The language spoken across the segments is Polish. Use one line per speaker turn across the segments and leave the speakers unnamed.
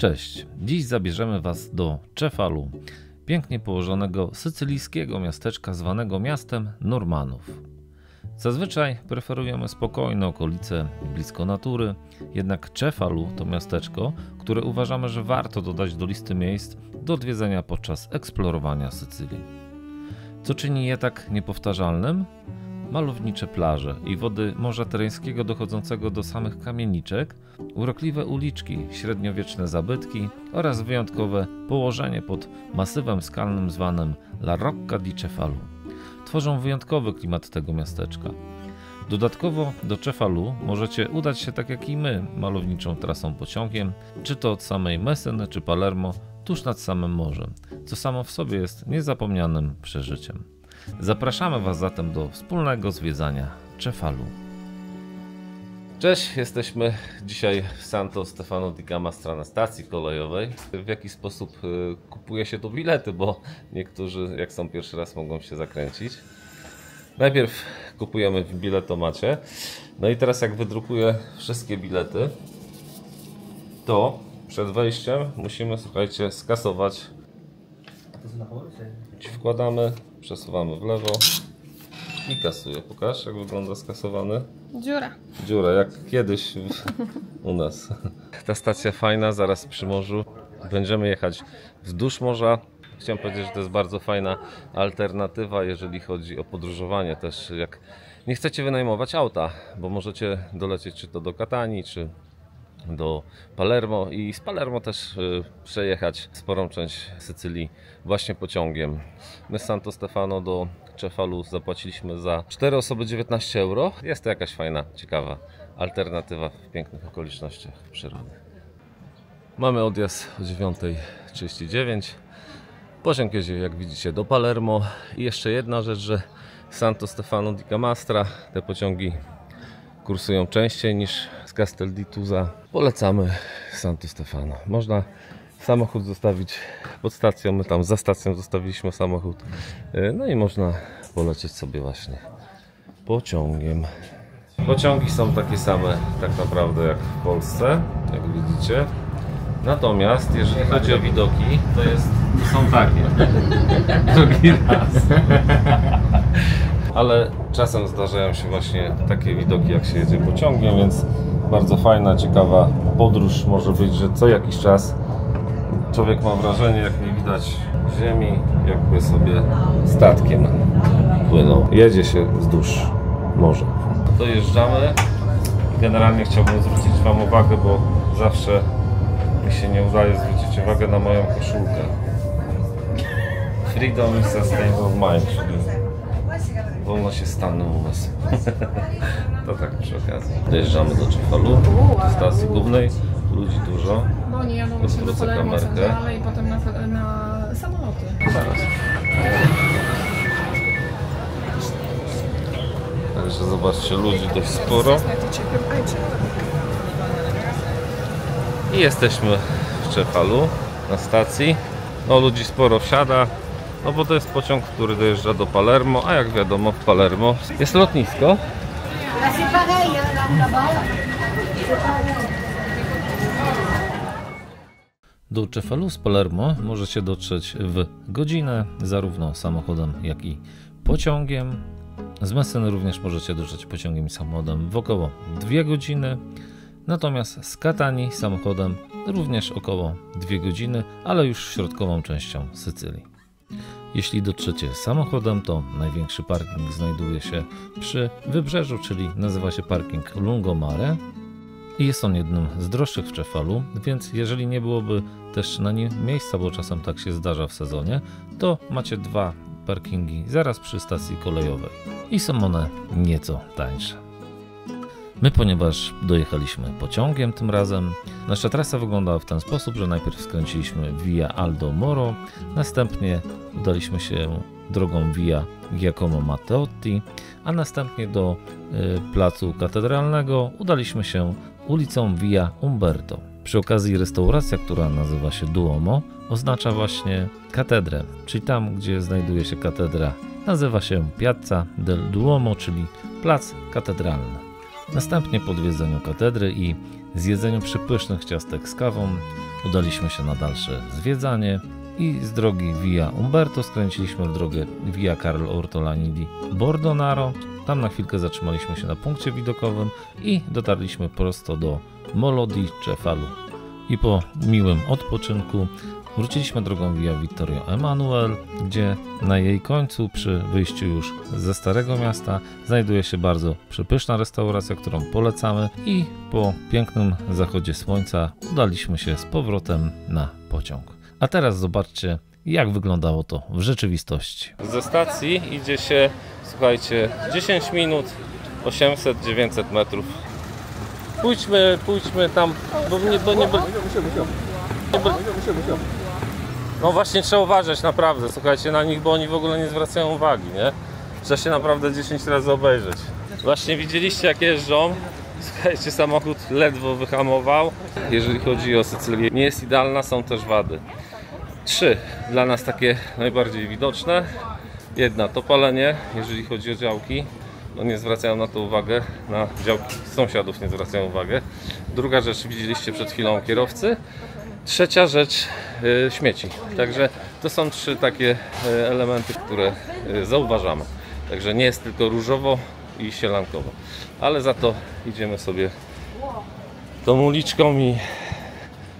Cześć, dziś zabierzemy Was do Cefalu, pięknie położonego sycylijskiego miasteczka zwanego miastem Normanów. Zazwyczaj preferujemy spokojne okolice blisko natury, jednak Cefalu to miasteczko, które uważamy, że warto dodać do listy miejsc do odwiedzenia podczas eksplorowania Sycylii. Co czyni je tak niepowtarzalnym? Malownicze plaże i wody Morza Tyreńskiego dochodzącego do samych kamieniczek, urokliwe uliczki, średniowieczne zabytki oraz wyjątkowe położenie pod masywem skalnym zwanym La Rocca di Cefalu tworzą wyjątkowy klimat tego miasteczka. Dodatkowo do Cefalu możecie udać się tak jak i my, malowniczą trasą pociągiem, czy to od samej Messeny czy Palermo, tuż nad samym morzem, co samo w sobie jest niezapomnianym przeżyciem. Zapraszamy Was zatem do wspólnego zwiedzania Cefalu. Cześć, jesteśmy dzisiaj w Santo Stefano di Camastra na stacji kolejowej. W jaki sposób kupuje się tu bilety, bo niektórzy jak są pierwszy raz mogą się zakręcić. Najpierw kupujemy w biletomacie. No i teraz jak wydrukuję wszystkie bilety, to przed wejściem musimy, słuchajcie, skasować. Wkładamy, przesuwamy w lewo i kasuję. Pokaż, jak wygląda skasowany. Dziura, jak kiedyś u nas. Ta stacja fajna, zaraz przy morzu. Będziemy jechać wzdłuż morza. Chciałem powiedzieć, że to jest bardzo fajna alternatywa, jeżeli chodzi o podróżowanie też. Jak nie chcecie wynajmować auta, bo możecie dolecieć czy to do Katanii, czy do Palermo i z Palermo też przejechać sporą część Sycylii właśnie pociągiem. My z Santo Stefano do Cefalu zapłaciliśmy za 4 osoby 19 euro. Jest to jakaś fajna, ciekawa alternatywa w pięknych okolicznościach przyrody. Mamy odjazd o 9:39. Pociąg jedzie, jak widzicie, do Palermo. I jeszcze jedna rzecz, że Santo Stefano di Camastra te pociągi kursują częściej niż z Castel di Tusa. Polecamy Santo Stefano. Można samochód zostawić pod stacją, my tam za stacją zostawiliśmy samochód. No i można polecieć sobie właśnie pociągiem. Pociągi są takie same tak naprawdę jak w Polsce, jak widzicie. Natomiast jeżeli chodzi o widoki, to są takie. Drugi raz. Ale czasem zdarzają się właśnie takie widoki, jak się jedzie pociągiem, więc bardzo fajna, ciekawa podróż może być, że co jakiś czas człowiek ma wrażenie, jak nie widać ziemi, jakby sobie statkiem płynął. Jedzie się wzdłuż morza. Dojeżdżamy. Generalnie chciałbym zwrócić Wam uwagę, bo zawsze mi się nie udaje zwrócić uwagę na moją koszulkę. Freedom is a state of mind, czyli wolno się stanął u nas. To tak przy okazji. Dojeżdżamy do Cefalu, stacji głównej. Ludzi dużo.
No oni jadą właśnie do Palermo centralne i potem na samoloty.
Zaraz. Także zobaczcie, ludzi dość sporo. I jesteśmy w Cefalu na stacji. No ludzi sporo wsiada. No bo to jest pociąg, który dojeżdża do Palermo, a jak wiadomo w Palermo jest lotnisko. Do Cefalu z Palermo możecie dotrzeć w godzinę, zarówno samochodem, jak i pociągiem. Z Messeny również możecie dotrzeć pociągiem i samochodem w około 2 godziny. Natomiast z Katanii samochodem również około 2 godziny, ale już środkową częścią Sycylii. Jeśli dotrzecie samochodem, to największy parking znajduje się przy wybrzeżu, czyli nazywa się parking Lungomare i jest on jednym z droższych w Cefalu, więc jeżeli nie byłoby też na nim miejsca, bo czasem tak się zdarza w sezonie, to macie 2 parkingi zaraz przy stacji kolejowej i są one nieco tańsze. My, ponieważ dojechaliśmy pociągiem tym razem, nasza trasa wyglądała w ten sposób, że najpierw skręciliśmy Via Aldo Moro, następnie udaliśmy się drogą Via Giacomo Matteotti, a następnie do placu katedralnego udaliśmy się ulicą Via Umberto. Przy okazji restauracja, która nazywa się Duomo, oznacza właśnie katedrę, czyli tam, gdzie znajduje się katedra, nazywa się Piazza del Duomo, czyli plac katedralny. Następnie po odwiedzeniu katedry i
zjedzeniu przepysznych ciastek z kawą udaliśmy się na dalsze zwiedzanie i z drogi Via Umberto skręciliśmy w drogę Via Carlo Ortolani di Bordonaro. Tam na chwilkę zatrzymaliśmy się na punkcie widokowym i dotarliśmy prosto do Molo di Cefalu. I po miłym odpoczynku wróciliśmy drogą Via Vittorio Emanuele, gdzie na jej końcu przy wyjściu już ze Starego Miasta znajduje się bardzo przepyszna restauracja, którą polecamy, i po pięknym zachodzie słońca udaliśmy się z powrotem na pociąg. A teraz zobaczcie, jak wyglądało to w rzeczywistości.
Ze stacji idzie się, słuchajcie, 10 minut, 800-900 metrów. Pójdźmy tam, no właśnie trzeba uważać naprawdę, słuchajcie, na nich, bo oni w ogóle nie zwracają uwagi, nie? Trzeba się naprawdę 10 razy obejrzeć. Właśnie widzieliście, jak jeżdżą. Słuchajcie, samochód ledwo wyhamował. Jeżeli chodzi o Sycylię, nie jest idealna, są też wady. 3 dla nas takie najbardziej widoczne. Jedna to palenie, jeżeli chodzi o działki. No nie zwracają na to uwagę, na działki sąsiadów nie zwracają uwagę. Druga rzecz, widzieliście przed chwilą kierowcy. Trzecia rzecz, śmieci. Także to są 3 takie elementy, które zauważamy. Także nie jest tylko różowo i sielankowo, ale za to idziemy sobie tą uliczką i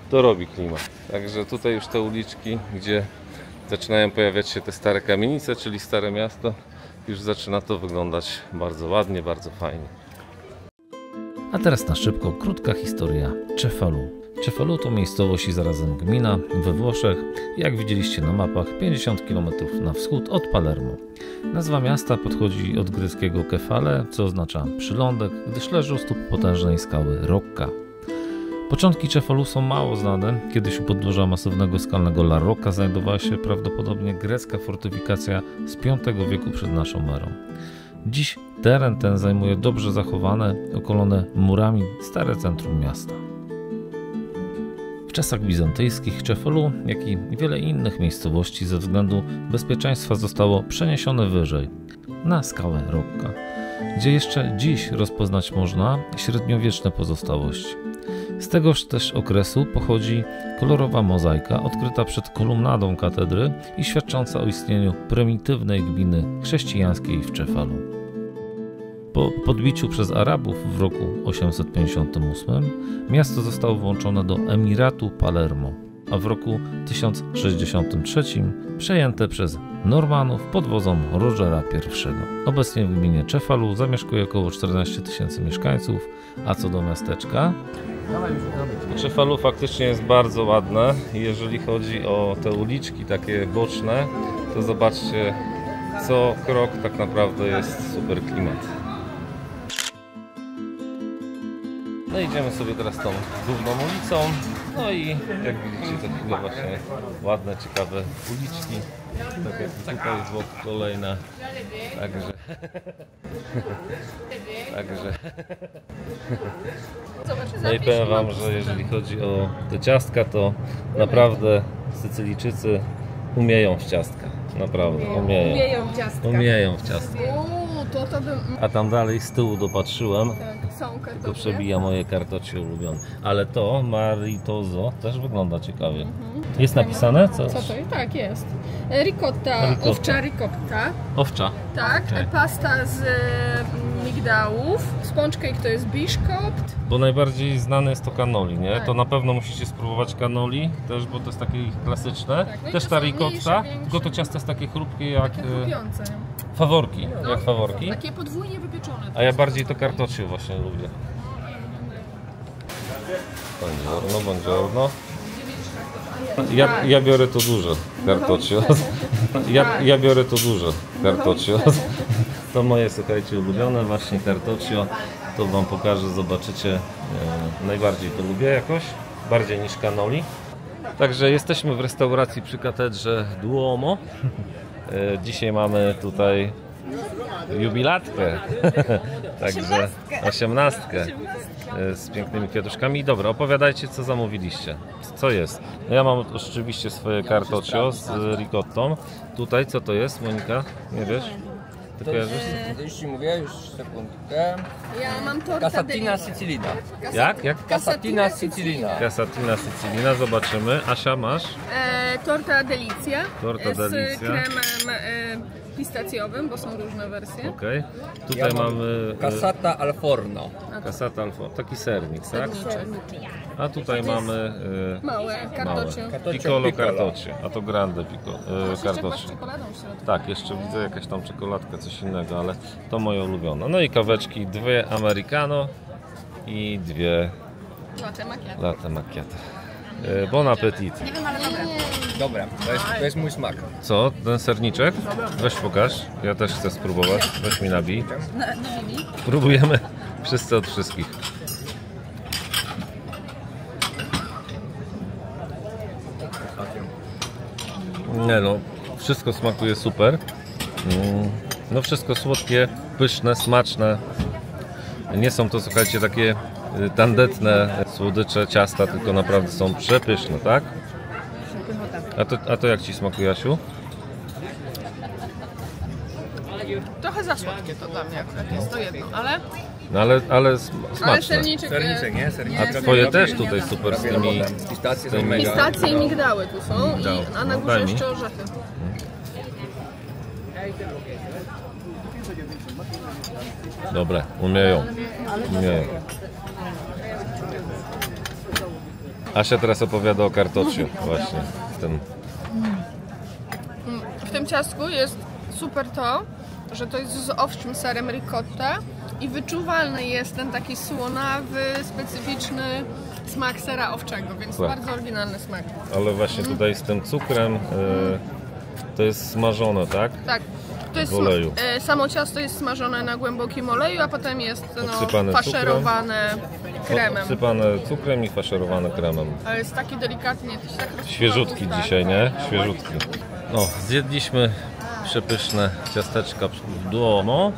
to robi klimat. Także tutaj już te uliczki, gdzie zaczynają pojawiać się te stare kamienice, czyli Stare Miasto, już zaczyna to wyglądać bardzo ładnie, bardzo fajnie.
A teraz na szybko krótka historia Cefalu. Cefalu to miejscowość i zarazem gmina we Włoszech, jak widzieliście na mapach, 50 km na wschód od Palermo. Nazwa miasta pochodzi od greckiego kefale, co oznacza przylądek, gdyż leży u stóp potężnej skały Rocca. Początki Cefalu są mało znane. Kiedyś u podłoża masywnego skalnego La Rocca znajdowała się prawdopodobnie grecka fortyfikacja z V wieku przed naszą erą. Dziś teren ten zajmuje dobrze zachowane, okolone murami stare centrum miasta. W czasach bizantyjskich Cefalu, jak i wiele innych miejscowości ze względu bezpieczeństwa zostało przeniesione wyżej, na skałę Rocca, gdzie jeszcze dziś rozpoznać można średniowieczne pozostałości. Z tegoż też okresu pochodzi kolorowa mozaika odkryta przed kolumnadą katedry i świadcząca o istnieniu prymitywnej gminy chrześcijańskiej w Cefalu. Po podbiciu przez Arabów w roku 858 miasto zostało włączone do Emiratu Palermo, a w roku 1063 przejęte przez Normanów pod wodzą Rogera I. Obecnie w gminie Cefalu zamieszkuje około 14 000 mieszkańców, a co do miasteczka,
Cefalu faktycznie jest bardzo ładne. Jeżeli chodzi o te uliczki takie boczne, to zobaczcie, co krok tak naprawdę jest super klimat. No idziemy sobie teraz tą główną ulicą. No i jak widzicie, to chwilę właśnie ładne, ciekawe uliczki. Tak jak tutaj jest wokół kolejna. Także. No i powiem wam, że jeżeli chodzi o te ciastka, to naprawdę Sycylijczycy umieją w ciastka. Naprawdę, umieją w ciastka. Umieją w ciastka. A tam dalej z tyłu dopatrzyłem. To przebija moje cartoccio ulubione. Ale to Maritoso też wygląda ciekawie. Jest napisane? Co to?
Tak, jest. Ricotta, owcza ricotta.
Owcza.
Tak, okay. Pasta z migdałów. Sponge to jest biszkopt.
Bo najbardziej znane jest to cannoli, nie?
Tak.
To na pewno musicie spróbować cannoli też, bo to jest takie klasyczne. Tak. No też ta ricotta, tylko to ciasto jest takie chrupkie jak... Takie chrupiące. Faworki, no, jak faworki.
Takie podwójnie wypieczone.
A ja bardziej to cartoccio właśnie lubię. Buongiorno. Ja biorę to duże cartoccio. Ja biorę to duże cartoccio. To moje, słuchajcie, ulubione właśnie cartoccio. To wam pokażę, zobaczycie. Najbardziej to lubię jakoś, bardziej niż cannoli. Także jesteśmy w restauracji przy katedrze Duomo. Dzisiaj mamy tutaj jubilatkę, także 18 z pięknymi kwiatuszkami. Dobra, opowiadajcie, co zamówiliście. Co jest? No ja mam oczywiście swoje cartoccio z ricottą. Tutaj co to jest, Monika? Nie wiesz? Ty kojarzysz?
Już ci mówię, już sekundkę.
Ja mam torta
Casatina
Delicia.
Sicilina.
Jak?
Casatina Sicilina.
Casatina Sicilina, zobaczymy. Asia, masz?
Torta Delicia.
Torta
z
Delicia.
kremem pistacjowym, bo są różne wersje.
Okej. Tutaj mamy
Casata al forno.
Casata al forno, taki sernik, tak?
Serniczek.
A tutaj mamy
Małe, cartoccio.
piccolo cartoccio, a to grande
Jeszcze chyba z
cartoccio.
czekoladą w środku.
Tak, jeszcze widzę jakaś tam czekoladka, coś innego, ale to moje ulubione. No i kaweczki, 2 americano i 2
Latte macchiato.
latte macchiato. Bon appetit.
Nie wiem, ale dobre.
Dobra, to jest mój smak.
Co, ten serniczek? Weź pokaż, ja też chcę spróbować. Weź mi nabij. Próbujemy wszyscy od wszystkich. Nie no, wszystko smakuje super. No wszystko słodkie, pyszne, smaczne. Nie są to, słuchajcie, takie tandetne słodycze, ciasta, tylko naprawdę są przepyszne, tak? A to jak Ci smakuje, Asiu?
Trochę za słodkie to dla mnie akurat jest to jedno, ale
No ale smaczne.
ale serniczek,
Serniczek, nie? Serniczek.
A Twoje też tutaj super z tymi...
Pistacje są mega.
pistacje i migdały tu są, a na
No,
górze
daj mi.
jeszcze orzechy.
Dobre, umieją. Asia teraz opowiada o cartoccio właśnie.
W tym ciastku jest super to, że to jest z owczym serem ricotta i wyczuwalny jest ten taki słonawy, specyficzny smak sera owczego, więc
Tak.
bardzo oryginalny smak.
Ale właśnie tutaj z tym cukrem to jest smażone, tak?
Tak. To jest
W oleju.
samo ciasto jest smażone na głębokim oleju, a potem jest
Obsypane
faszerowane kremem.
Obsypane cukrem i faszerowane kremem.
Ale jest taki delikatnie, to się tak rozpływa w
Świeżutki
ustach.
dzisiaj, nie? Świeżutki. No, zjedliśmy przepyszne ciasteczka w Duomo.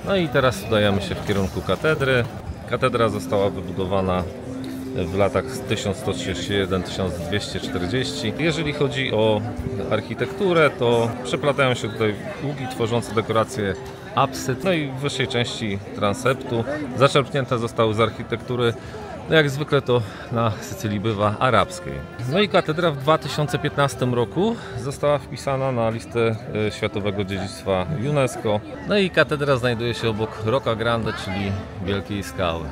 No i teraz udajemy się w kierunku katedry. Katedra została wybudowana w latach 1131-1240. Jeżeli chodzi o architekturę, to przeplatają się tutaj łuki tworzące dekoracje apsyd, no i w wyższej części transeptu. Zaczerpnięte zostały z architektury, no jak zwykle to na Sycylii bywa, arabskiej. No i katedra w 2015 roku została wpisana na listę Światowego Dziedzictwa UNESCO. No i katedra znajduje się obok Rocca Grande, czyli Wielkiej Skały.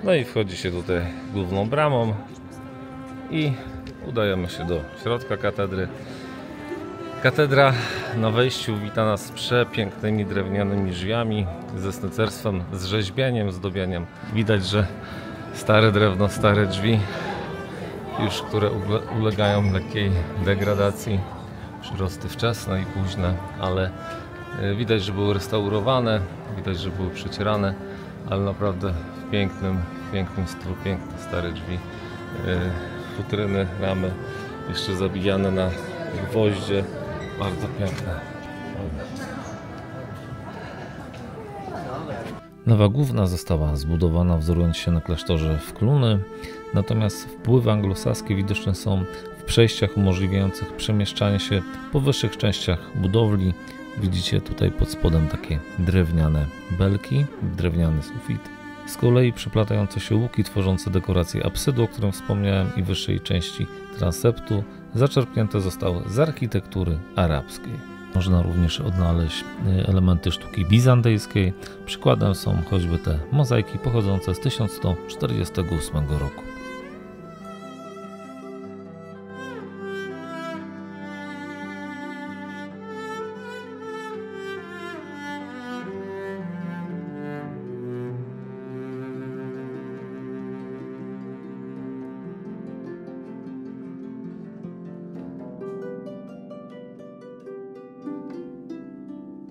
No i wchodzi się tutaj główną bramą i udajemy się do środka katedry. Katedra na wejściu wita nas przepięknymi drewnianymi drzwiami ze snycerstwem, z rzeźbieniem, zdobieniem. Widać, że stare drewno, stare drzwi, już które ulegają lekkiej degradacji, przyrosty wczesne i późne, ale widać, że były restaurowane, widać, że były przecierane, ale naprawdę w pięknym stylu, piękne stare drzwi, futryny, ramy jeszcze zabijane na gwoździe, bardzo piękne.
Nawa główna została zbudowana wzorując się na klasztorze w Cluny, natomiast wpływy anglosaskie widoczne są w przejściach umożliwiających przemieszczanie się po wyższych częściach budowli. Widzicie tutaj pod spodem takie drewniane belki, drewniany sufit. Z kolei przeplatające się łuki tworzące dekoracje apsydu, o którym wspomniałem, i wyższej części transeptu zaczerpnięte zostały z architektury arabskiej. Można również odnaleźć elementy sztuki bizantyjskiej. Przykładem są choćby te mozaiki pochodzące z 1148 roku.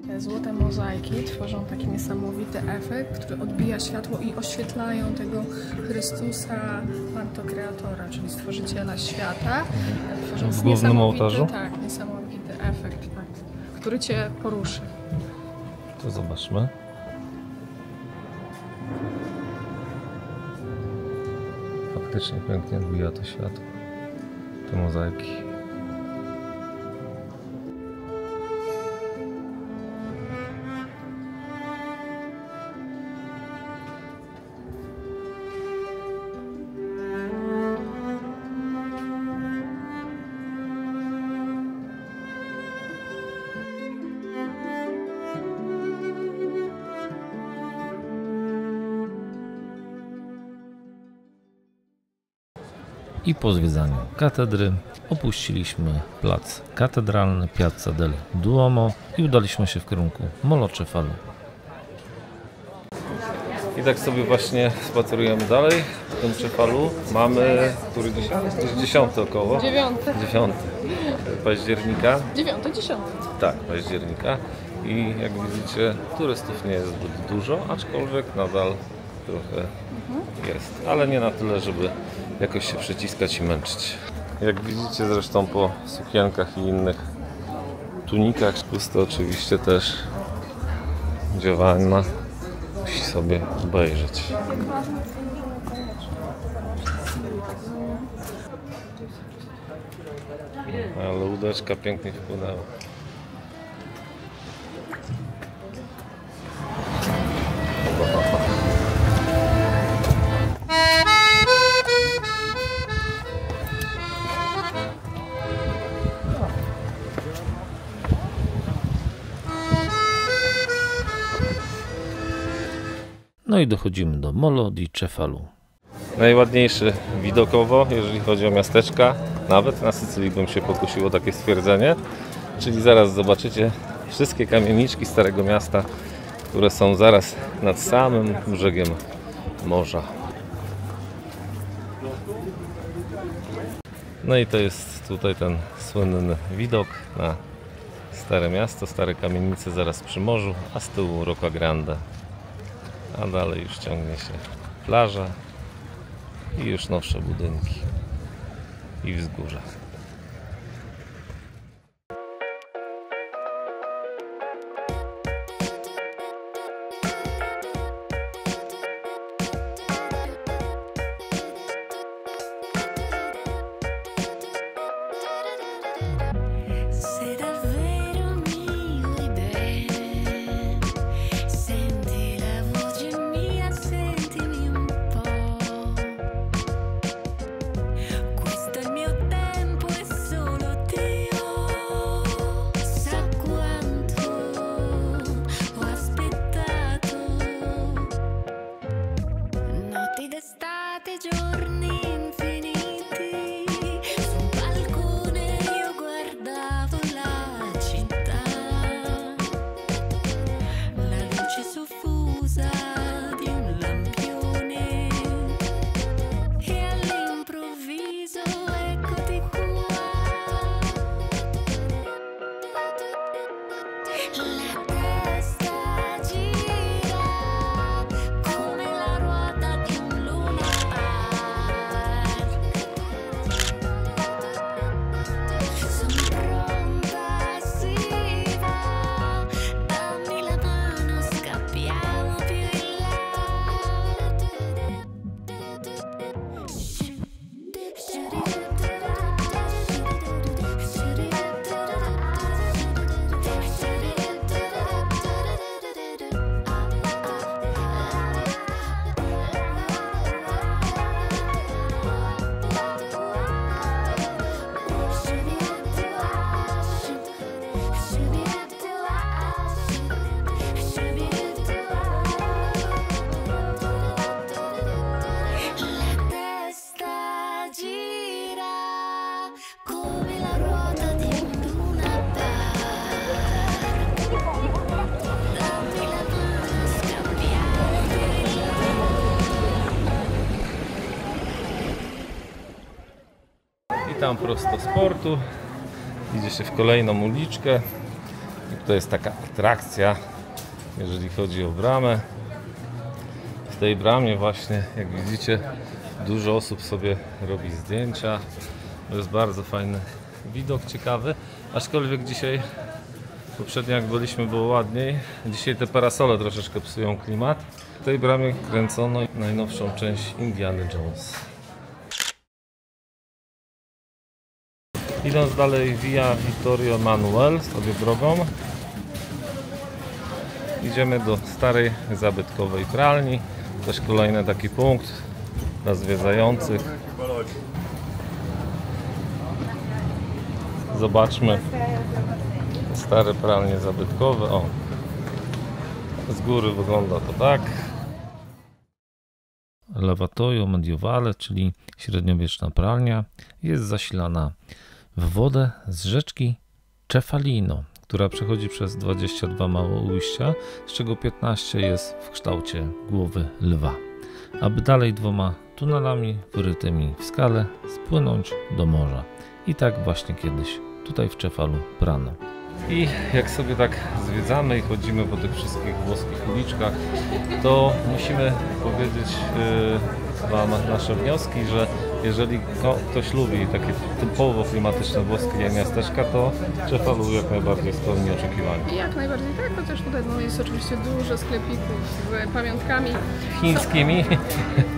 Te złote mozaiki tworzą taki niesamowity efekt, który odbija światło i oświetlają tego Chrystusa Pantokreatora, czyli Stworzyciela Świata. Tworząc
W głównym
niesamowity,
ołtarzu?
Tak, niesamowity efekt, tak, który Cię poruszy.
To zobaczmy. Faktycznie pięknie odbija to światło, te mozaiki.
I po zwiedzaniu katedry opuściliśmy plac katedralny Piazza del Duomo i udaliśmy się w kierunku Molo Cefalu.
I tak sobie właśnie spacerujemy dalej w tym Cefalu. Mamy, który dzisiaj? 10 około?
9.
9 października.
9, 10.
Tak, października. I jak widzicie, turystów nie jest zbyt dużo, aczkolwiek nadal trochę jest. Ale nie na tyle, żeby jakoś się przyciskać i męczyć. Jak widzicie zresztą po sukienkach i innych tunikach, to oczywiście też Giovanna musi sobie obejrzeć. Ale łódeczka pięknie wpłynęła.
No i dochodzimy do Molo di Cefalu.
Najładniejszy widokowo, jeżeli chodzi o miasteczka, nawet na Sycylii bym się pokusiło takie stwierdzenie. Czyli zaraz zobaczycie wszystkie kamieniczki Starego Miasta, które są zaraz nad samym brzegiem morza. No i to jest tutaj ten słynny widok na Stare Miasto, stare kamienice zaraz przy morzu, a z tyłu Rocca Grande. A dalej już ciągnie się plaża i już nowsze budynki i wzgórza. Tam prosto z portu idzie się w kolejną uliczkę i to jest taka atrakcja, jeżeli chodzi o bramę. W tej bramie właśnie, jak widzicie, dużo osób sobie robi zdjęcia. To jest bardzo fajny widok, ciekawy, aczkolwiek dzisiaj, poprzednio jak byliśmy, było ładniej. Dzisiaj te parasole troszeczkę psują klimat. W tej bramie kręcono najnowszą część Indiana Jones. Idąc dalej Via Vittorio Emanuele sobie drogą, idziemy do starej zabytkowej pralni. Też kolejny taki punkt dla zwiedzających. Zobaczmy stare pralnie zabytkowe. O, z góry wygląda to tak.
Lavatoio Medievale, czyli średniowieczna pralnia, jest zasilana w wodę z rzeczki Cefalino, która przechodzi przez 22 małe ujścia, z czego 15 jest w kształcie głowy lwa, aby dalej 2 tunelami wyrytymi w skale spłynąć do morza. I tak właśnie kiedyś tutaj w Cefalu prano. I jak sobie tak zwiedzamy i chodzimy po tych wszystkich włoskich uliczkach, to musimy powiedzieć Wam nasze wnioski, że jeżeli ktoś lubi takie typowo klimatyczne włoskie miasteczka, to Cefalu jak najbardziej spełni oczekiwania.
Jak najbardziej tak, chociaż tutaj jest oczywiście dużo sklepików z pamiątkami
chińskimi,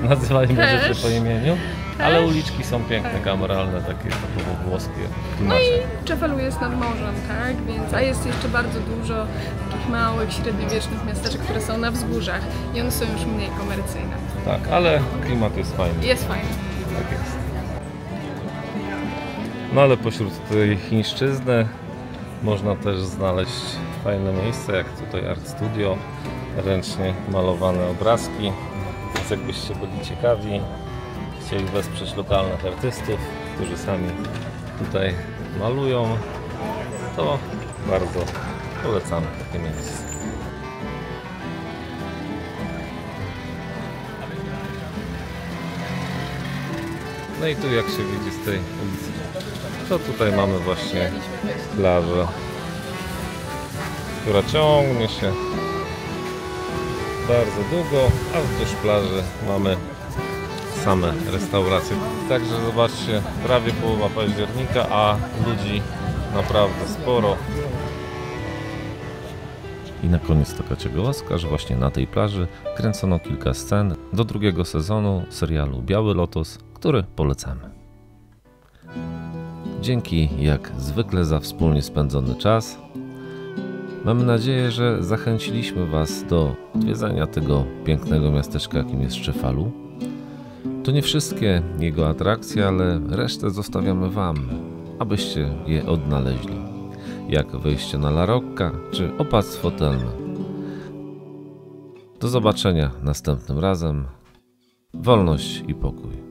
nazywajmy rzeczy po imieniu, ale uliczki są piękne, kameralne, takie typowo włoskie.
No i Cefalu jest nad morzem, tak? Więc, a jest jeszcze bardzo dużo takich małych, średniowiecznych miasteczek, które są na wzgórzach i one są już mniej komercyjne.
Tak, ale klimat jest fajny.
Jest fajny.
Tak jest. No ale pośród tej chińszczyzny można też znaleźć fajne miejsca, jak tutaj Art Studio, ręcznie malowane obrazki. Więc jakbyście byli ciekawi, chcieli wesprzeć lokalnych artystów, którzy sami tutaj malują, to bardzo polecamy takie miejsce. No i tu jak się widzi z tej ulicy, to tutaj mamy właśnie plażę, która ciągnie się bardzo długo, a wzdłuż plaży mamy same restauracje. Także zobaczcie, prawie połowa października, a ludzi naprawdę sporo. I na koniec taka ciekawostka, że właśnie na tej plaży kręcono kilka scen do 2. sezonu serialu Biały Lotos, który polecamy. Dzięki jak zwykle za wspólnie spędzony czas. Mamy nadzieję, że zachęciliśmy Was do odwiedzania tego pięknego miasteczka, jakim jest Cefalu. To nie wszystkie jego atrakcje, ale resztę zostawiamy Wam, abyście je odnaleźli. Jak wejście na La Rocca czy opactwo Telmy. Do zobaczenia następnym razem. Wolność i pokój.